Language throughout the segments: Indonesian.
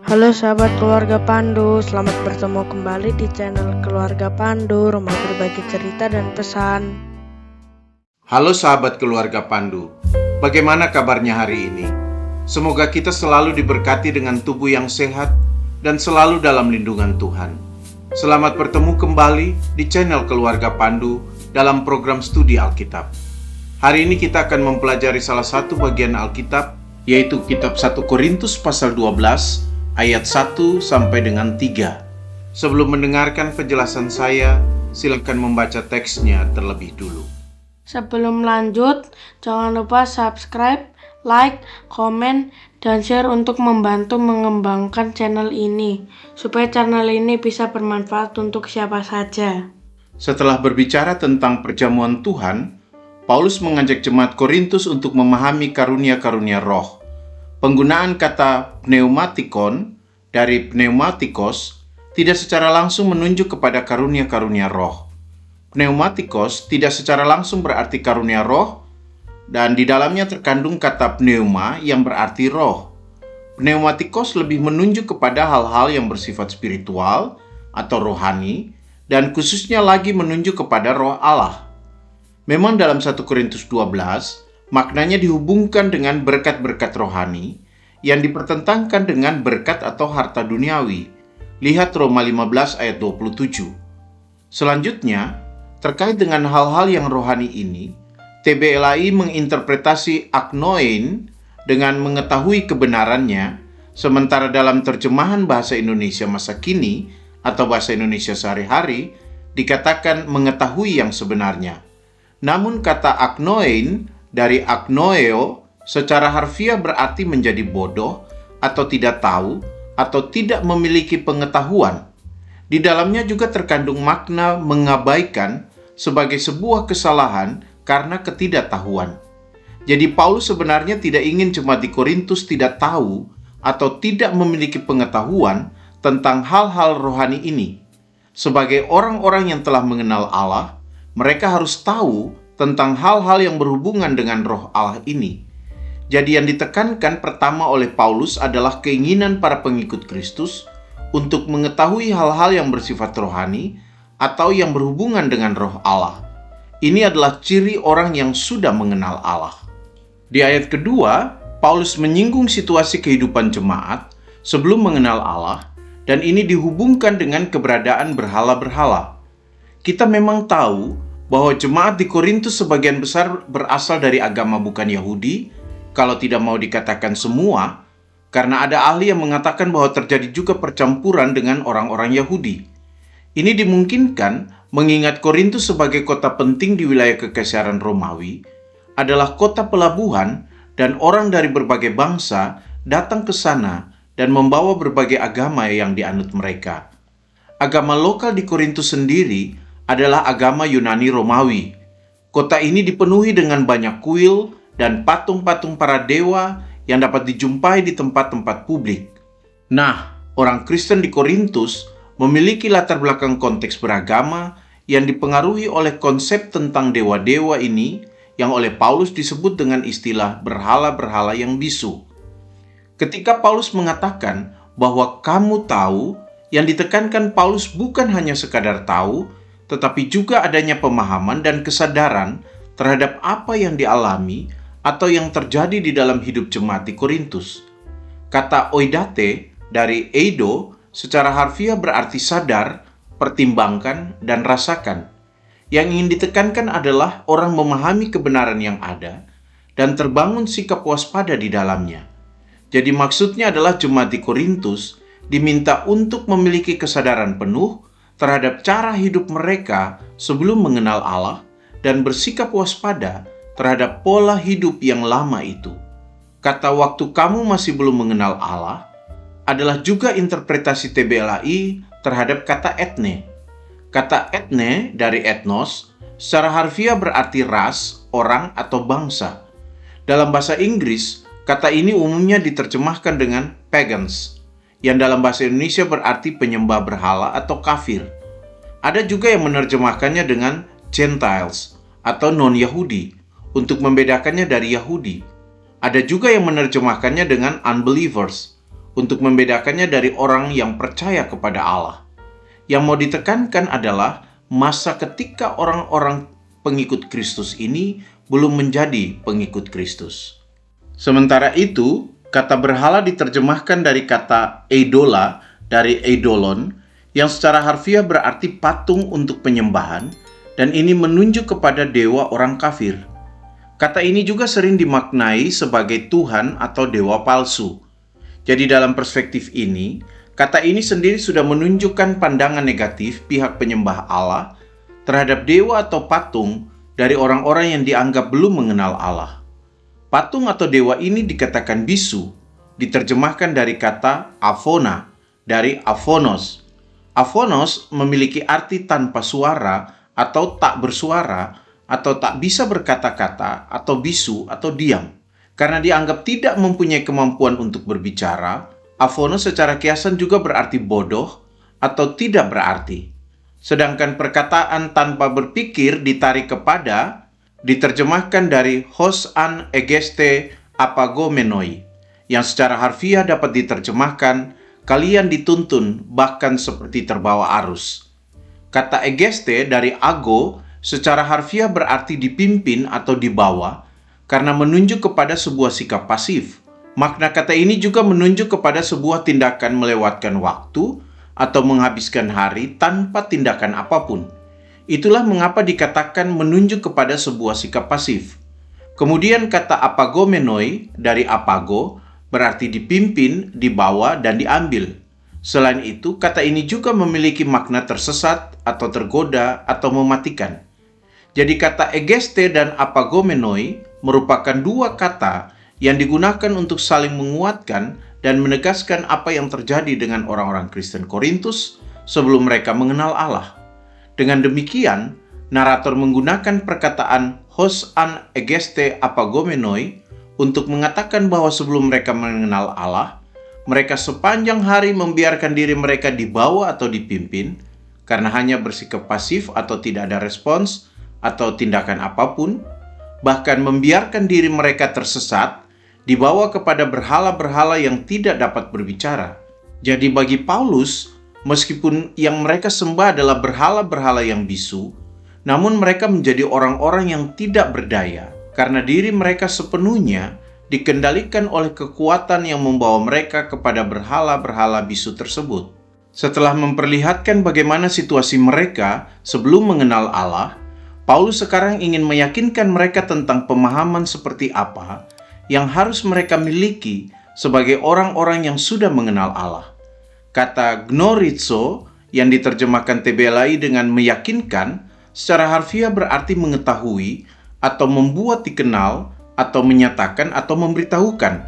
Halo sahabat keluarga Pandu, selamat bertemu kembali di channel keluarga Pandu, rumah berbagi cerita dan pesan. Halo sahabat keluarga Pandu, bagaimana kabarnya hari ini? Semoga kita selalu diberkati dengan tubuh yang sehat dan selalu dalam lindungan Tuhan. Selamat bertemu kembali di channel keluarga Pandu dalam program studi Alkitab. Hari ini kita akan mempelajari salah satu bagian Alkitab, yaitu kitab 1 Korintus pasal 12 ayat 1 sampai dengan 3. Sebelum mendengarkan penjelasan saya, silakan membaca teksnya terlebih dulu. Sebelum lanjut, jangan lupa subscribe, like, komen, dan share untuk membantu mengembangkan channel ini, supaya channel ini bisa bermanfaat untuk siapa saja. Setelah berbicara tentang perjamuan Tuhan, Paulus mengajak jemaat Korintus untuk memahami karunia-karunia roh. Penggunaan kata pneumatikon dari pneumatikos tidak secara langsung menunjuk kepada karunia-karunia roh. Pneumatikos tidak secara langsung berarti karunia roh, dan di dalamnya terkandung kata pneuma yang berarti roh. Pneumatikos lebih menunjuk kepada hal-hal yang bersifat spiritual atau rohani, dan khususnya lagi menunjuk kepada roh Allah. Memang dalam 1 Korintus 12, maknanya dihubungkan dengan berkat-berkat rohani yang dipertentangkan dengan berkat atau harta duniawi. Lihat Roma 15 ayat 27. Selanjutnya, terkait dengan hal-hal yang rohani ini, TBLAI menginterpretasi aknoin dengan mengetahui kebenarannya, sementara dalam terjemahan bahasa Indonesia masa kini atau bahasa Indonesia sehari-hari dikatakan mengetahui yang sebenarnya. Namun kata aknoin dari agnoeo secara harfiah berarti menjadi bodoh atau tidak tahu atau tidak memiliki pengetahuan. Di dalamnya juga terkandung makna mengabaikan sebagai sebuah kesalahan karena ketidaktahuan. Jadi Paulus sebenarnya tidak ingin jemaat di Korintus tidak tahu atau tidak memiliki pengetahuan tentang hal-hal rohani ini. Sebagai orang-orang yang telah mengenal Allah, mereka harus tahu tentang hal-hal yang berhubungan dengan roh Allah ini. Jadi yang ditekankan pertama oleh Paulus adalah keinginan para pengikut Kristus untuk mengetahui hal-hal yang bersifat rohani atau yang berhubungan dengan roh Allah. Ini adalah ciri orang yang sudah mengenal Allah. Di ayat kedua, Paulus menyinggung situasi kehidupan jemaat sebelum mengenal Allah, dan ini dihubungkan dengan keberadaan berhala-berhala. Kita memang tahu bahwa jemaat di Korintus sebagian besar berasal dari agama bukan Yahudi, kalau tidak mau dikatakan semua, karena ada ahli yang mengatakan bahwa terjadi juga percampuran dengan orang-orang Yahudi. Ini dimungkinkan mengingat Korintus sebagai kota penting di wilayah kekaisaran Romawi, adalah kota pelabuhan dan orang dari berbagai bangsa datang ke sana dan membawa berbagai agama yang dianut mereka. Agama lokal di Korintus sendiri adalah agama Yunani Romawi. Kota ini dipenuhi dengan banyak kuil dan patung-patung para dewa yang dapat dijumpai di tempat-tempat publik. Nah, orang Kristen di Korintus memiliki latar belakang konteks beragama yang dipengaruhi oleh konsep tentang dewa-dewa ini yang oleh Paulus disebut dengan istilah berhala-berhala yang bisu. Ketika Paulus mengatakan bahwa kamu tahu, yang ditekankan Paulus bukan hanya sekadar tahu, tetapi juga adanya pemahaman dan kesadaran terhadap apa yang dialami atau yang terjadi di dalam hidup jemaat di Korintus. Kata oidate dari eido secara harfiah berarti sadar, pertimbangkan, dan rasakan. Yang ingin ditekankan adalah orang memahami kebenaran yang ada dan terbangun sikap waspada di dalamnya. Jadi maksudnya adalah jemaat di Korintus diminta untuk memiliki kesadaran penuh terhadap cara hidup mereka sebelum mengenal Allah dan bersikap waspada terhadap pola hidup yang lama itu. Kata waktu kamu masih belum mengenal Allah adalah juga interpretasi TBLAI terhadap kata etne. Kata etne dari etnos secara harfiah berarti ras, orang, atau bangsa. Dalam bahasa Inggris, kata ini umumnya diterjemahkan dengan pagans, yang dalam bahasa Indonesia berarti penyembah berhala atau kafir. Ada juga yang menerjemahkannya dengan Gentiles atau non-Yahudi untuk membedakannya dari Yahudi. Ada juga yang menerjemahkannya dengan unbelievers, untuk membedakannya dari orang yang percaya kepada Allah. Yang mau ditekankan adalah masa ketika orang-orang pengikut Kristus ini belum menjadi pengikut Kristus. Sementara itu, kata berhala diterjemahkan dari kata eidola dari eidolon, yang secara harfiah berarti patung untuk penyembahan, dan ini menunjuk kepada dewa orang kafir. Kata ini juga sering dimaknai sebagai Tuhan atau dewa palsu. Jadi dalam perspektif ini, kata ini sendiri sudah menunjukkan pandangan negatif pihak penyembah Allah terhadap dewa atau patung dari orang-orang yang dianggap belum mengenal Allah. Patung atau dewa ini dikatakan bisu, diterjemahkan dari kata afona, dari aphonos. Aphonos memiliki arti tanpa suara atau tak bersuara, atau tak bisa berkata-kata, atau bisu, atau diam. Karena dianggap tidak mempunyai kemampuan untuk berbicara, aphonos secara kiasan juga berarti bodoh atau tidak berarti. Sedangkan perkataan tanpa berpikir ditarik kepada, diterjemahkan dari hos an egeste apagomenoi, yang secara harfiah dapat diterjemahkan, kalian dituntun bahkan seperti terbawa arus. Kata egeste dari ago secara harfiah berarti dipimpin atau dibawa karena menunjuk kepada sebuah sikap pasif. Makna kata ini juga menunjuk kepada sebuah tindakan melewatkan waktu atau menghabiskan hari tanpa tindakan apapun. Itulah mengapa dikatakan menunjuk kepada sebuah sikap pasif. Kemudian kata apagomenoi dari apago berarti dipimpin, dibawa, dan diambil. Selain itu, kata ini juga memiliki makna tersesat atau tergoda atau mematikan. Jadi kata egeste dan apagomenoi merupakan dua kata yang digunakan untuk saling menguatkan dan menegaskan apa yang terjadi dengan orang-orang Kristen Korintus sebelum mereka mengenal Allah. Dengan demikian, narator menggunakan perkataan hos an egeste apagomenoi untuk mengatakan bahwa sebelum mereka mengenal Allah, mereka sepanjang hari membiarkan diri mereka dibawa atau dipimpin karena hanya bersikap pasif atau tidak ada respons atau tindakan apapun, bahkan membiarkan diri mereka tersesat, dibawa kepada berhala-berhala yang tidak dapat berbicara. Jadi bagi Paulus, meskipun yang mereka sembah adalah berhala-berhala yang bisu, namun mereka menjadi orang-orang yang tidak berdaya karena diri mereka sepenuhnya dikendalikan oleh kekuatan yang membawa mereka kepada berhala-berhala bisu tersebut. Setelah memperlihatkan bagaimana situasi mereka sebelum mengenal Allah, Paulus sekarang ingin meyakinkan mereka tentang pemahaman seperti apa yang harus mereka miliki sebagai orang-orang yang sudah mengenal Allah. Kata gnorizo yang diterjemahkan TBLI dengan meyakinkan secara harfiah berarti mengetahui atau membuat dikenal atau menyatakan atau memberitahukan.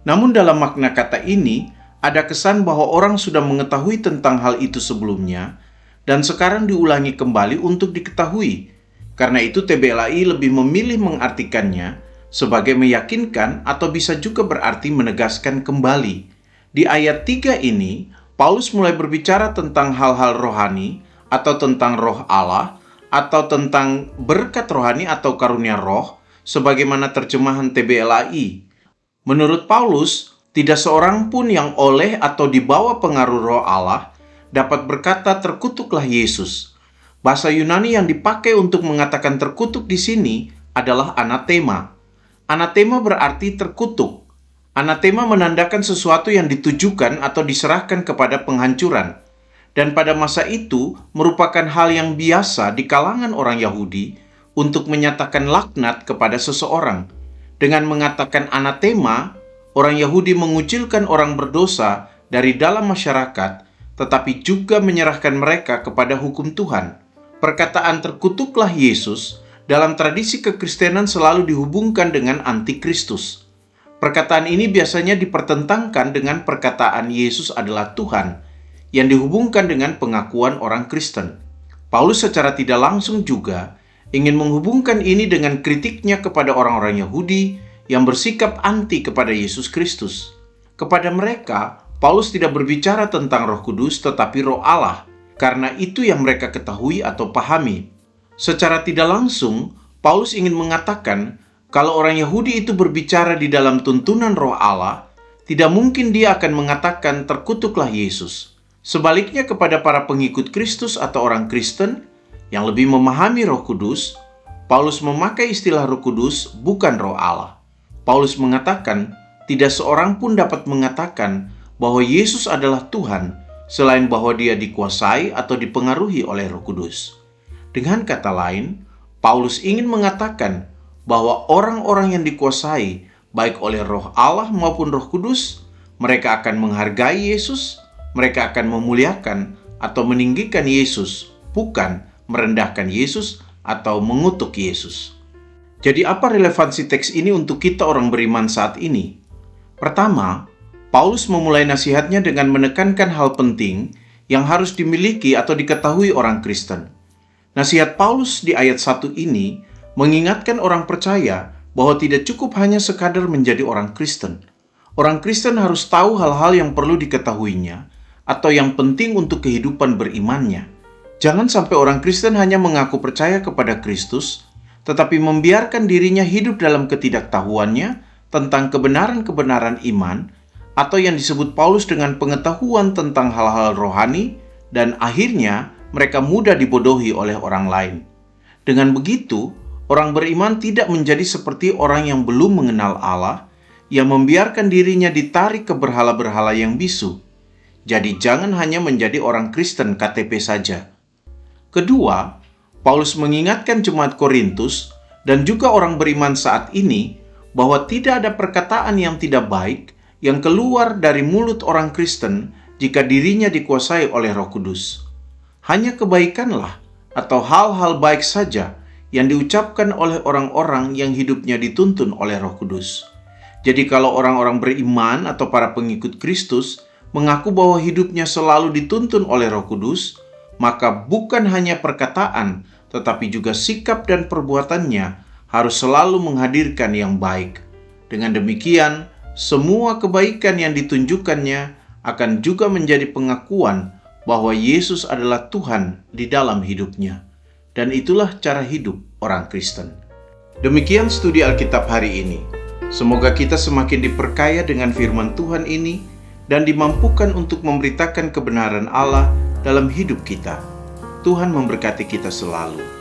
Namun dalam makna kata ini, ada kesan bahwa orang sudah mengetahui tentang hal itu sebelumnya dan sekarang diulangi kembali untuk diketahui. Karena itu TBLI lebih memilih mengartikannya sebagai meyakinkan atau bisa juga berarti menegaskan kembali. Di ayat 3 ini, Paulus mulai berbicara tentang hal-hal rohani atau tentang roh Allah atau tentang berkat rohani atau karunia roh sebagaimana terjemahan TBLI. Menurut Paulus, tidak seorang pun yang oleh atau dibawa pengaruh roh Allah dapat berkata terkutuklah Yesus. Bahasa Yunani yang dipakai untuk mengatakan terkutuk di sini adalah anatema. Anatema berarti terkutuk. Anatema menandakan sesuatu yang ditujukan atau diserahkan kepada penghancuran. Dan pada masa itu merupakan hal yang biasa di kalangan orang Yahudi untuk menyatakan laknat kepada seseorang. Dengan mengatakan anatema, orang Yahudi mengucilkan orang berdosa dari dalam masyarakat, tetapi juga menyerahkan mereka kepada hukum Tuhan. Perkataan terkutuklah Yesus dalam tradisi kekristenan selalu dihubungkan dengan antikristus. Perkataan ini biasanya dipertentangkan dengan perkataan Yesus adalah Tuhan, yang dihubungkan dengan pengakuan orang Kristen. Paulus secara tidak langsung juga ingin menghubungkan ini dengan kritiknya kepada orang-orang Yahudi yang bersikap anti kepada Yesus Kristus. Kepada mereka, Paulus tidak berbicara tentang Roh Kudus tetapi Roh Allah, karena itu yang mereka ketahui atau pahami. Secara tidak langsung, Paulus ingin mengatakan kalau orang Yahudi itu berbicara di dalam tuntunan Roh Allah, tidak mungkin dia akan mengatakan terkutuklah Yesus. Sebaliknya kepada para pengikut Kristus atau orang Kristen yang lebih memahami Roh Kudus, Paulus memakai istilah Roh Kudus bukan Roh Allah. Paulus mengatakan tidak seorang pun dapat mengatakan bahwa Yesus adalah Tuhan selain bahwa dia dikuasai atau dipengaruhi oleh Roh Kudus. Dengan kata lain, Paulus ingin mengatakan bahwa orang-orang yang dikuasai baik oleh Roh Allah maupun Roh Kudus, mereka akan menghargai Yesus, mereka akan memuliakan atau meninggikan Yesus, bukan merendahkan Yesus atau mengutuk Yesus. Jadi apa relevansi teks ini untuk kita orang beriman saat ini? Pertama, Paulus memulai nasihatnya dengan menekankan hal penting yang harus dimiliki atau diketahui orang Kristen. Nasihat Paulus di ayat 1 ini mengingatkan orang percaya bahwa tidak cukup hanya sekadar menjadi orang Kristen. Orang Kristen harus tahu hal-hal yang perlu diketahuinya atau yang penting untuk kehidupan berimannya. Jangan sampai orang Kristen hanya mengaku percaya kepada Kristus, tetapi membiarkan dirinya hidup dalam ketidaktahuannya tentang kebenaran-kebenaran iman, atau yang disebut Paulus dengan pengetahuan tentang hal-hal rohani, dan akhirnya mereka mudah dibodohi oleh orang lain. Dengan begitu, orang beriman tidak menjadi seperti orang yang belum mengenal Allah, yang membiarkan dirinya ditarik ke berhala-berhala yang bisu. Jadi jangan hanya menjadi orang Kristen KTP saja. Kedua, Paulus mengingatkan jemaat Korintus dan juga orang beriman saat ini bahwa tidak ada perkataan yang tidak baik yang keluar dari mulut orang Kristen jika dirinya dikuasai oleh Roh Kudus. Hanya kebaikanlah atau hal-hal baik saja yang diucapkan oleh orang-orang yang hidupnya dituntun oleh Roh Kudus. Jadi kalau orang-orang beriman atau para pengikut Kristus mengaku bahwa hidupnya selalu dituntun oleh Roh Kudus, maka bukan hanya perkataan, tetapi juga sikap dan perbuatannya harus selalu menghadirkan yang baik. Dengan demikian, semua kebaikan yang ditunjukkannya akan juga menjadi pengakuan bahwa Yesus adalah Tuhan di dalam hidupnya. Dan itulah cara hidup orang Kristen. Demikian studi Alkitab hari ini. Semoga kita semakin diperkaya dengan firman Tuhan ini dan dimampukan untuk memberitakan kebenaran Allah dalam hidup kita. Tuhan memberkati kita selalu.